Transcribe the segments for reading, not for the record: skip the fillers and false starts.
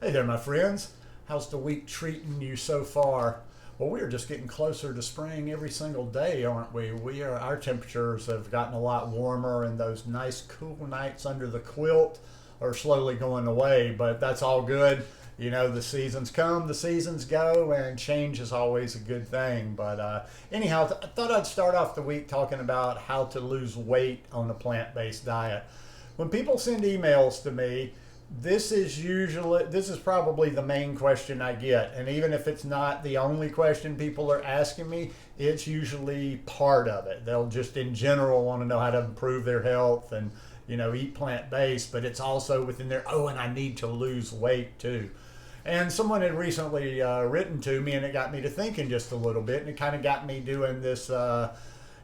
Hey there, my friends. How's the week treating you so far? Well, we are just getting closer to spring every single day, aren't we? Our temperatures have gotten a lot warmer, and those nice cool nights under the quilt are slowly going away. But that's all good. You know, the seasons come, the seasons go, and change is always a good thing. But anyhow, I thought I'd start off the week talking about how to lose weight on a plant-based diet. When people send emails to me, this is probably the main question I get, and even if it's not the only question people are asking me, it's usually part of it. They'll just in general want to know how to improve their health and eat plant-based, but it's also within their, oh, and I need to lose weight too. And someone had recently written to me, and it got me to thinking just a little bit, and it kind of got me doing this kind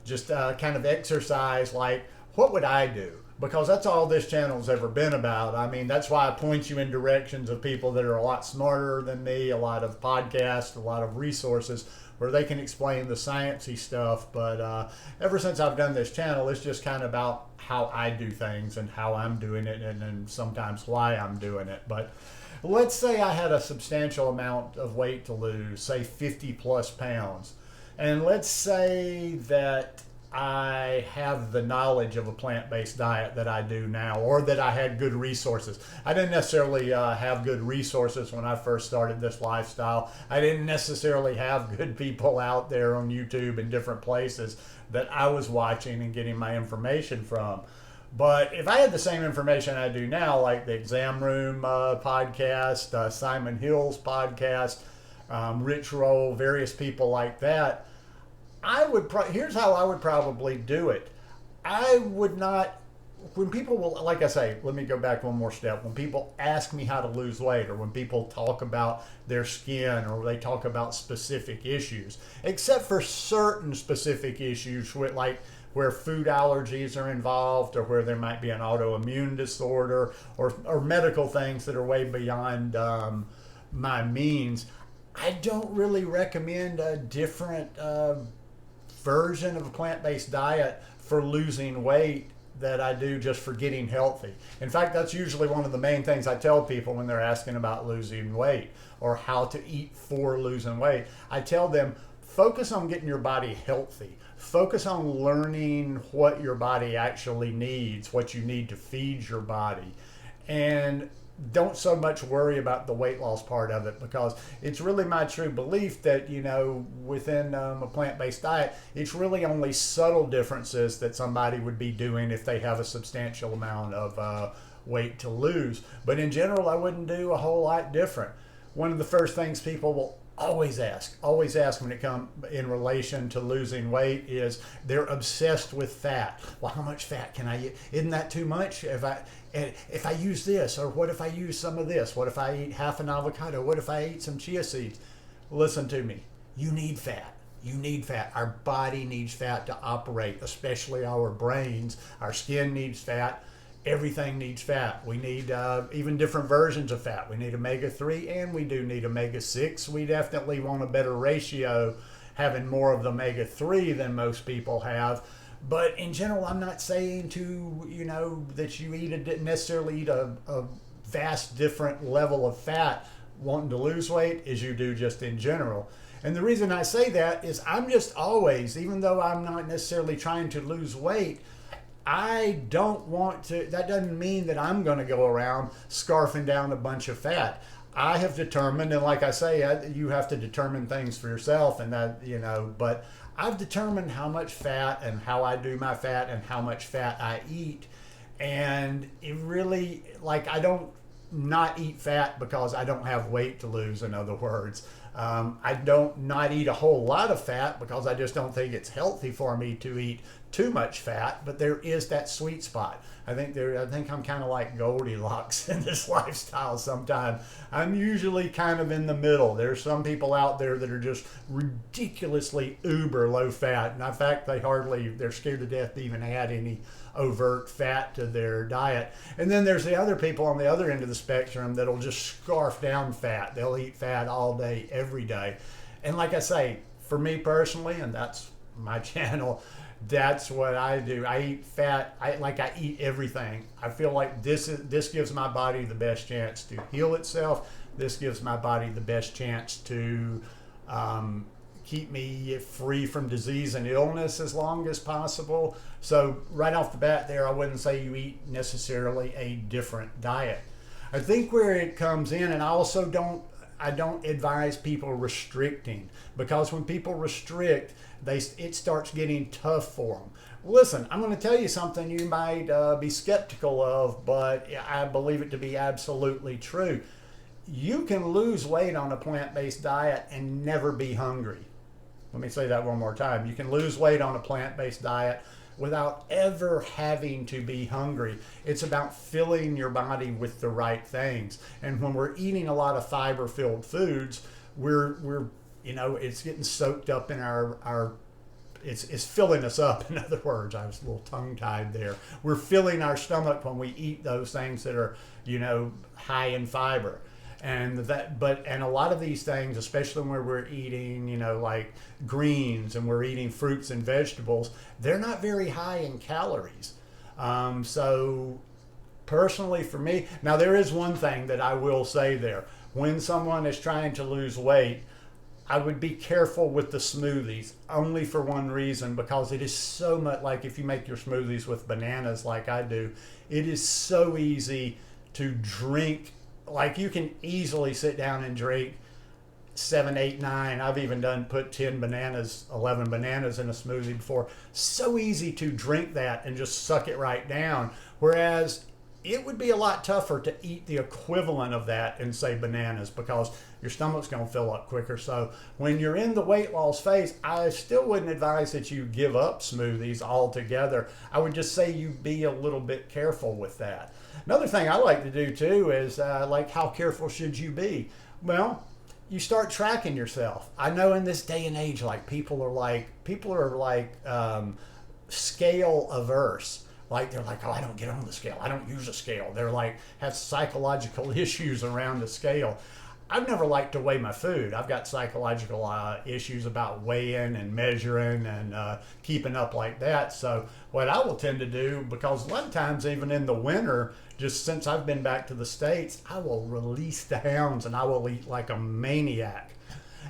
of exercise, like, what would I do? Because that's all this channel's ever been about. I mean, that's why I point you in directions of people that are a lot smarter than me, a lot of podcasts, a lot of resources where they can explain the sciencey stuff. But ever since I've done this channel, it's just kind of about how I do things and how I'm doing it, and then sometimes why I'm doing it. But let's say I had a substantial amount of weight to lose, say 50 plus pounds. And let's say that I have the knowledge of a plant-based diet that I do now, or that I had good resources. I didn't necessarily have good resources when I first started this lifestyle. I didn't necessarily have good people out there on YouTube and different places that I was watching and getting my information from. But if I had the same information I do now, like the Exam Room podcast, Simon Hill's podcast, Rich Roll, various people like that, here's how I would probably do it. I would not, when people will, like I say, let me go back one more step. When people ask me how to lose weight, or when people talk about their skin, or they talk about specific issues, except for certain specific issues, like where food allergies are involved, or where there might be an autoimmune disorder, or medical things that are way beyond my means, I don't really recommend a different version of a plant-based diet for losing weight that I do just for getting healthy. In fact, that's usually one of the main things I tell people when they're asking about losing weight or how to eat for losing weight. I tell them, focus on getting your body healthy. Focus on learning what your body actually needs, what you need to feed your body. And don't so much worry about the weight loss part of it, because it's really my true belief that within a plant-based diet, it's really only subtle differences that somebody would be doing if they have a substantial amount of weight to lose. But in general, I wouldn't do a whole lot different. One of the first things people will always ask when it comes in relation to losing weight is they're obsessed with fat. Well, how much fat can I eat? Isn't that too much? If I use this, or what if I use some of this? What if I eat half an avocado? What if I eat some chia seeds? Listen to me. You need fat. You need fat. Our body needs fat to operate, especially our brains. Our skin needs fat. Everything needs fat. We need even different versions of fat. We need omega-3, and we do need omega-6. We definitely want a better ratio, having more of the omega-3 than most people have. But in general, I'm not saying that you necessarily eat a vast different level of fat wanting to lose weight as you do just in general. And the reason I say that is I'm just always, even though I'm not necessarily trying to lose weight, I don't want to, that doesn't mean that I'm going to go around scarfing down a bunch of fat. I have determined, and like I say, you have to determine things for yourself, and but I've determined how much fat and how I do my fat and how much fat I eat. And it really, I don't not eat fat because I don't have weight to lose, in other words. I don't not eat a whole lot of fat because I just don't think it's healthy for me to eat too much fat, but there is that sweet spot. I think I'm kind of like Goldilocks in this lifestyle sometimes. I'm usually kind of in the middle. There's some people out there that are just ridiculously uber low fat, and in fact they're scared to death to even add any overt fat to their diet. And then there's the other people on the other end of the spectrum that'll just scarf down fat. They'll eat fat all day, every day. And like I say, for me personally, and that's my channel, That's what I do. I eat fat. I eat everything. I feel like this gives my body the best chance to heal itself. This gives my body the best chance to keep me free from disease and illness as long as possible. So right off the bat there, I wouldn't say you eat necessarily a different diet. I think where it comes in, and I don't advise people restricting, because when people restrict, it starts getting tough for them. Listen, I'm going to tell you something you might be skeptical of, but I believe it to be absolutely true. You can lose weight on a plant-based diet and never be hungry. Let me say that one more time. You can lose weight on a plant-based diet without ever having to be hungry. It's about filling your body with the right things. And when we're eating a lot of fiber-filled foods, we're it's getting soaked up in it's filling us up. In other words, I was a little tongue-tied there. We're filling our stomach when we eat those things that are, high in fiber. And a lot of these things, especially when we're eating, like greens and we're eating fruits and vegetables, they're not very high in calories. So personally for me, now there is one thing that I will say there. When someone is trying to lose weight, I would be careful with the smoothies, only for one reason, because it is so much like if you make your smoothies with bananas like I do, it is so easy to drink. Like you can easily sit down and drink 7, 8, 9. I've even put 10 bananas, 11 bananas in a smoothie before. So easy to drink that and just suck it right down. Whereas it would be a lot tougher to eat the equivalent of that in, say, bananas, because your stomach's going to fill up quicker. So when you're in the weight loss phase, I still wouldn't advise that you give up smoothies altogether. I would just say you be a little bit careful with that. Another thing I like to do too is how careful should you be? Well, you start tracking yourself. I know in this day and age, people are scale averse. Like they're like, oh, I don't get on the scale. I don't use a scale. They're like have psychological issues around the scale. I've never liked to weigh my food. I've got psychological issues about weighing and measuring and keeping up like that. So what I will tend to do, because a lot of times even in the winter, just since I've been back to the States, I will release the hounds and I will eat like a maniac.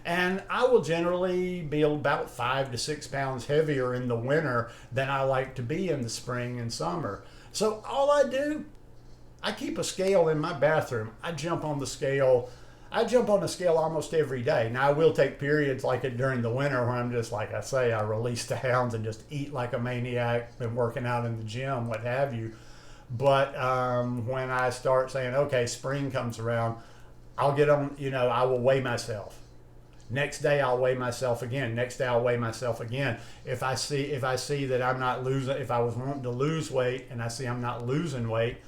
And I will generally be about 5 to 6 pounds heavier in the winter than I like to be in the spring and summer. So all I do, I keep a scale in my bathroom. I jump on the scale almost every day. Now I will take periods like it during the winter where I'm just, like I say, I release the hounds and just eat like a maniac, been working out in the gym, what have you. But when I start saying, okay, spring comes around, I'll get on, I will weigh myself. Next day I'll weigh myself again. Next day I'll weigh myself again. If I see that I'm not losing, if I was wanting to lose weight and I see I'm not losing weight,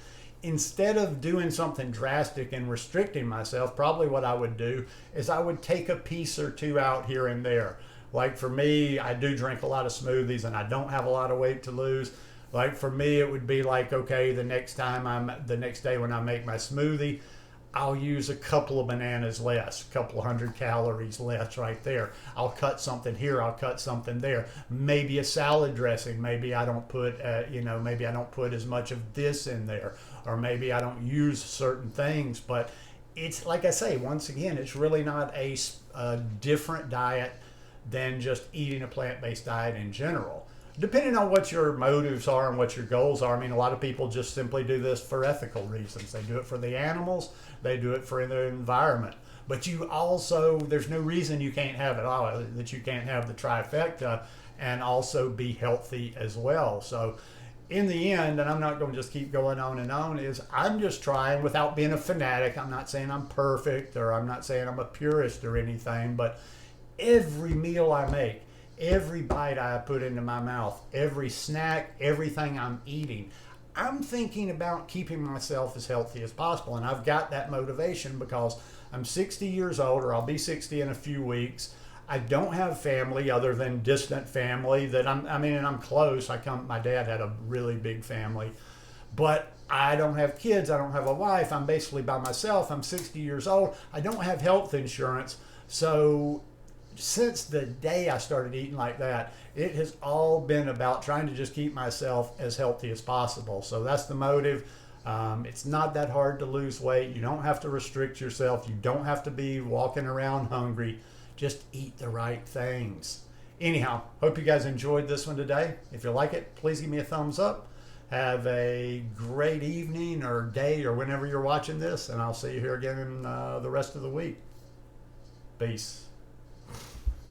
instead of doing something drastic and restricting myself, probably what I would do is I would take a piece or two out here and there. Like for me, I do drink a lot of smoothies and I don't have a lot of weight to lose. Like for me, it would be like, okay, the next day when I make my smoothie, I'll use a couple of bananas less, a couple of 100 calories less right there. I'll cut something here, I'll cut something there. Maybe a salad dressing. Maybe I don't put, maybe I don't put as much of this in there, or maybe I don't use certain things. But it's like I say, once again, it's really not a different diet than just eating a plant-based diet in general. Depending on what your motives are and what your goals are. I mean, a lot of people just simply do this for ethical reasons. They do it for the animals. They do it for the environment. But you also, there's no reason you can't have it all, that you can't have the trifecta and also be healthy as well. So in the end, and I'm not going to just keep going on and on, is I'm just trying, without being a fanatic, I'm not saying I'm perfect, or I'm not saying I'm a purist or anything, but every meal I make, every bite I put into my mouth, every snack, everything I'm eating, I'm thinking about keeping myself as healthy as possible. And I've got that motivation because I'm 60 years old, or I'll be 60 in a few weeks. I don't have family other than distant family that I'm close. My dad had a really big family, but I don't have kids. I don't have a wife. I'm basically by myself. I'm 60 years old. I don't have health insurance. So since the day I started eating like that, it has all been about trying to just keep myself as healthy as possible. So that's the motive. It's not that hard to lose weight. You don't have to restrict yourself. You don't have to be walking around hungry. Just eat the right things. Anyhow, hope you guys enjoyed this one today. If you like it, please give me a thumbs up. Have a great evening or day or whenever you're watching this, and I'll see you here again in the rest of the week. Peace.